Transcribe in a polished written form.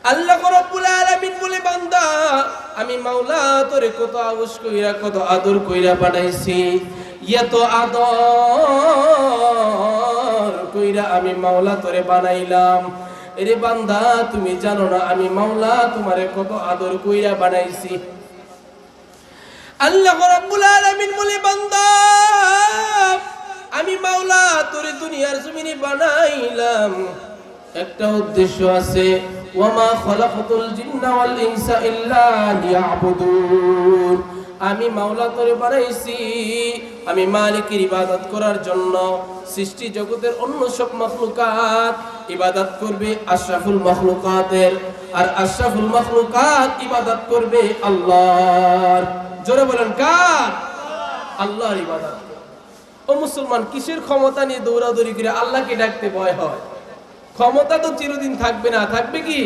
আল্লাহ রাব্বুল আলামিন বলে, বান্দা আমি মাওলা তোরে কত আউস কইরা কত আদর কইরা পাঠাইছি, এত আদর কইরা আমি মাওলা তোরে বানাইলাম। এরে বান্দা তুমি জানো না আমি মাওলা তোমারে কত আদর কইরা বানাইছি। আল্লাহ রাব্বুল আলামিন বলে, বান্দা আমি মাওলা তোরে দুনিয়ার জমিনে বানাইলাম, একটা উদ্দেশ্য আছে। ওয়ামা খলাকতুল জিন্না ওয়াল ইনসা ইল্লা লিয়াবুদুন। আমি মাওলা তোরে বানাইছি আমি মালিকের ইবাদত করার জন্য। সৃষ্টি জগতের অন্য সব মাখলুকাত ইবাদত করবে আশরাফুল মাখলুকাতের, আর আশরাফুল মাখলুকাত ইবাদত করবে আল্লাহর। জোরে বলেন কার? আল্লাহর ইবাদত। ও মুসলমান, কিসের ক্ষমতা নিয়ে দৌড়াদৌড়ি করে আল্লাহকে ডাকতে ভয় হয়? ক্ষমতা তো চিরদিন থাকবে না, থাকবে কি?